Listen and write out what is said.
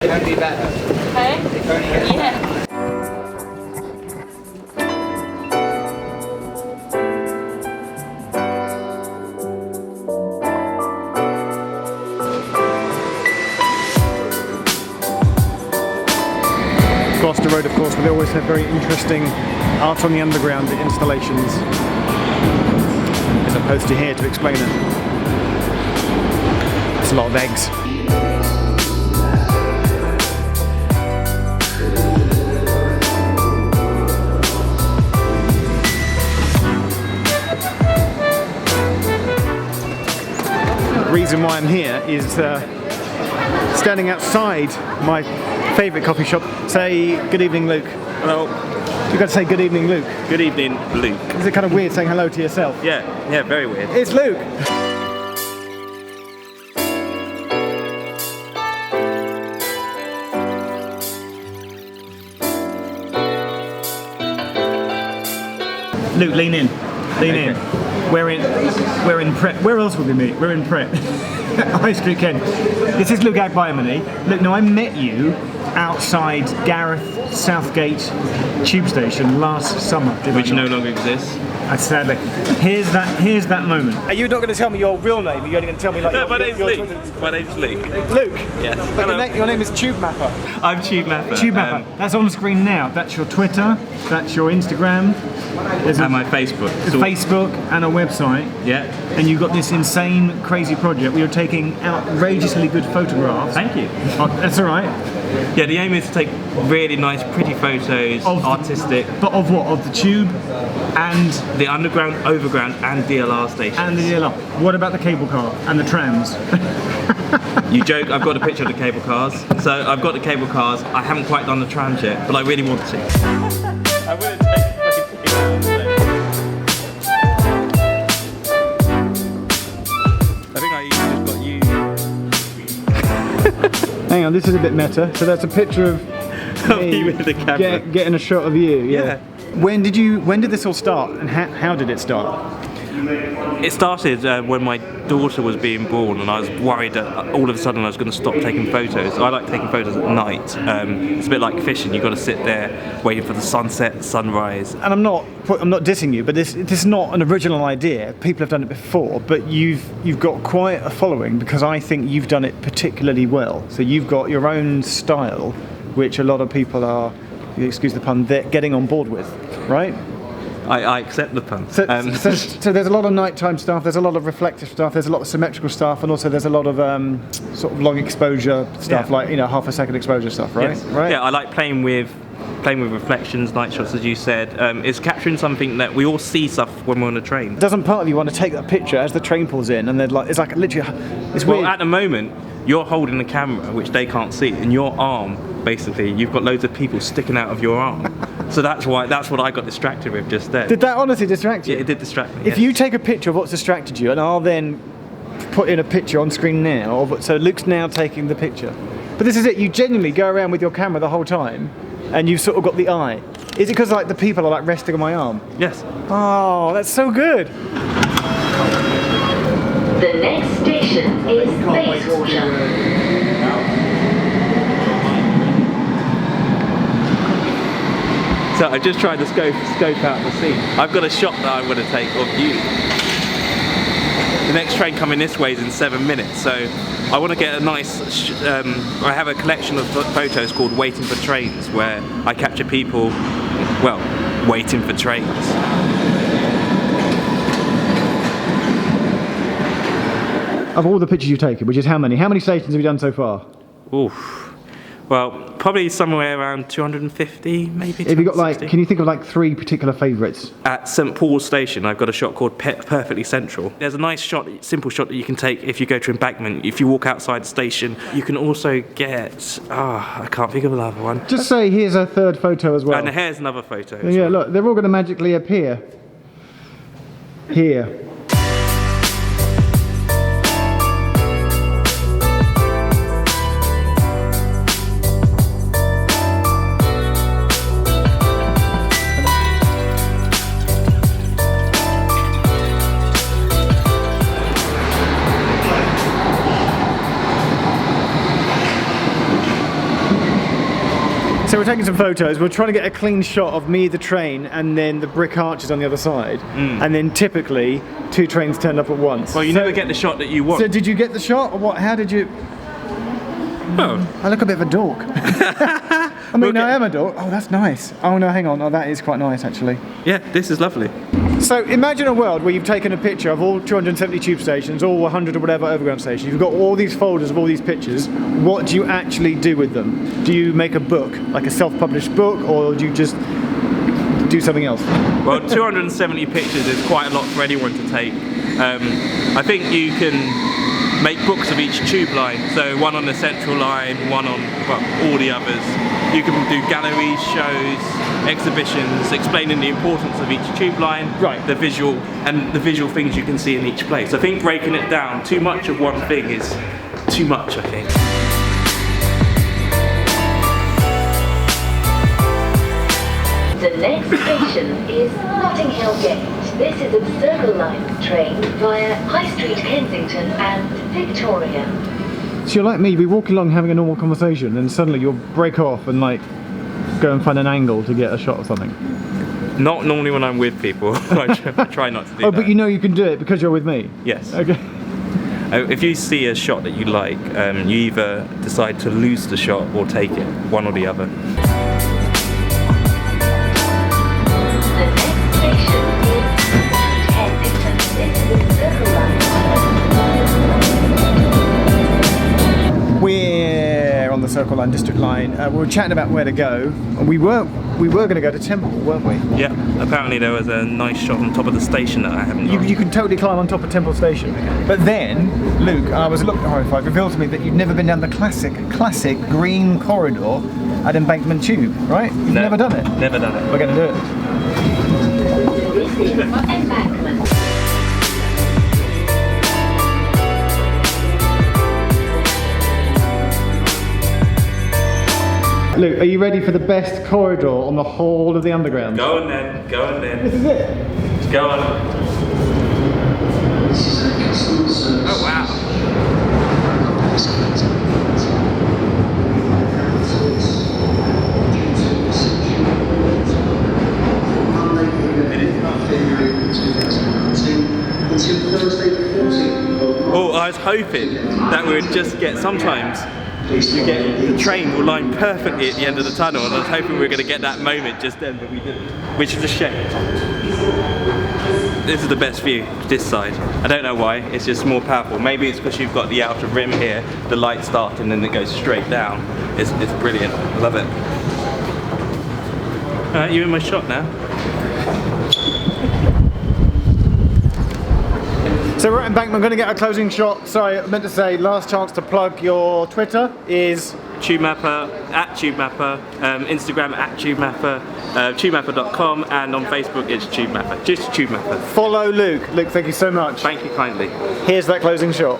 It can be better. Okay? It can only get Yeah. Gloucester Road, of course, but they always have very interesting art on the underground installations. There's a poster here to explain it. It's a lot of eggs. The reason why I'm here is standing outside my favourite coffee shop. Say good evening, Luke. Hello. You've got to say good evening, Luke. Good evening, Luke. Is it kind of weird saying hello to yourself? Yeah, very weird. It's Luke. Luke, lean in. Lean in. We're in Pret. Where else would we meet? We're in Pret. High Street, Kent. This is Luke Agbaimoni. Look, now I met you outside Gareth Southgate tube station last summer. Which no longer exists. Sadly. Here's that moment. Are you not going to tell me your real name? Are you only going to tell me like No, your, my name's your Luke. My name's Luke. Luke? Yes. But Hello. your name is Tubemapper. I'm Tubemapper. Tubemapper. That's on screen now. That's your Twitter. That's your Instagram. There's And my Facebook. a Facebook and a website. Yeah. And you've got this insane, crazy project where you're taking outrageously good photographs. Thank you. Oh, that's all right. Yeah, the aim is to take really nice, pretty photos, Of the- artistic, But of what? Of the tube and the underground, overground, and DLR stations. the DLR. What about the cable car and the trams? You joke, I've got a picture of the cable cars. So I've got the cable cars. I haven't quite done the trams yet, but I really want to. I wouldn't take I think I even just got you. Hang on, this is a bit meta. So that's a picture of Me with the camera. getting a shot of you. Yeah. When did this all start, and how did it start? It started when my daughter was being born, and I was worried that all of a sudden I was going to stop taking photos. I like taking photos at night. It's a bit like fishing. You've got to sit there waiting for the sunset, sunrise. And I'm not dissing you, but this is not an original idea. People have done it before, but you've got quite a following because I think you've done it particularly well. So you've got your own style, which a lot of people are, excuse the pun, they're getting on board with, right? I accept the pun. So there's a lot of nighttime stuff, there's a lot of reflective stuff, there's a lot of symmetrical stuff, and also there's a lot of sort of long exposure stuff, Yeah. like half a second exposure stuff, right? Yes. Right. Yeah, I like playing with reflections, night shots, as you said. It's capturing something that we all see stuff when we're on a train. Doesn't part of you want to take that picture as the train pulls in, and it's like literally, it's Well, weird. at the moment, you're holding the camera, which they can't see, and your arm, basically, you've got loads of people sticking out of your arm. So that's what I got distracted with just then. Did that honestly distract you? Yeah, it did distract me. If you take a picture of what's distracted you, and I'll then put in a picture on screen now, so Luke's now taking the picture. But this is it, you genuinely go around with your camera the whole time, and you've sort of got the eye. Is it because like the people are like resting on my arm? Yes. Oh, that's so good. The next station is Bayswater. So I just tried to scope out the scene. I've got a shot that I want to take of you. The next train coming this way is in 7 minutes, so I want to get a nice, I have a collection of photos called Waiting for Trains, where I capture people, well, waiting for trains. Of all the pictures you've taken, which is how many? How many stations have you done so far? Oof. Well, probably somewhere around 250, maybe. Have you got like, 260. can you think of like 3 particular favourites? At St Paul's Station, I've got a shot called Perfectly Central. There's a nice shot, simple shot that you can take if you go to Embankment. If you walk outside the station, you can also get, I can't think of another one. Just say here's a third photo as well. And here's another photo. as Yeah, well. look, they're all going to magically appear here. So we're taking some photos. We're trying to get a clean shot of me, the train, and then the brick arches on the other side. And then typically 2 trains turned up at once. Well, you never get the shot that you want. So did you get the shot, or what? How did you? Well, I look a bit of a dork. I mean, I am a dork. Oh, that's nice. Oh no, hang on. Oh, that is quite nice actually. yeah, this is lovely. So imagine a world where you've taken a picture of all 270 tube stations, all 100 or whatever overground stations. You've got all these folders of all these pictures. What do you actually do with them? Do you make a book, like a self-published book, or do you just do something else? Well, 270 pictures is quite a lot for anyone to take. I think you can make books of each tube line, so one on the central line, one on, well, all the others. You can do galleries, shows, exhibitions, explaining the importance of each tube line, Right. the visual things you can see in each place. I think breaking it down, too much of one thing is too much, I think. The next station is Notting Hill Gate. This is a Circle Line train via High Street, Kensington and Victoria. So you're like me, we walk along having a normal conversation, and suddenly you'll break off and like go and find an angle to get a shot of something. Not normally when I'm with people. I try not to do that. Oh, but you know you can do it because you're with me. Yes. Okay. If you see a shot that you like, you either decide to lose the shot or take it, one or the other. The next station is Kensington. This is a Circle Line. We're on the Circle Line, District Line. We were chatting about where to go, and we were going to go to Temple, weren't we? Yeah, apparently there was a nice shot on top of the station that I haven't got. You can totally climb on top of Temple Station. But then, Luke, I was a little horrified, revealed to me that you'd never been down the classic green corridor at Embankment Tube, right? You've never done it? Never done it. We're going to do it. This is Embankment. Luke, are you ready for the best corridor on the whole of the Underground? Go on then, go on then. This is it. Go on. Oh wow. Oh, I was hoping that we would just get, sometimes you get, the train will line perfectly at the end of the tunnel, and I was hoping we were going to get that moment just then, but we didn't, which is a shame. This is the best view, this side. I don't know why, it's just more powerful. Maybe it's because you've got the outer rim here, the light starts and then it goes straight down. It's brilliant, I love it. Alright, you in my shot now? So we're at Embankment, I'm going to get a closing shot. Sorry, I meant to say, last chance to plug your Twitter is... Tubemapper, at Tubemapper, Instagram at Tubemapper, Tubemapper.com, and on Facebook it's Tubemapper, just Tubemapper. Follow Luke. Luke, thank you so much. Thank you kindly. Here's that closing shot.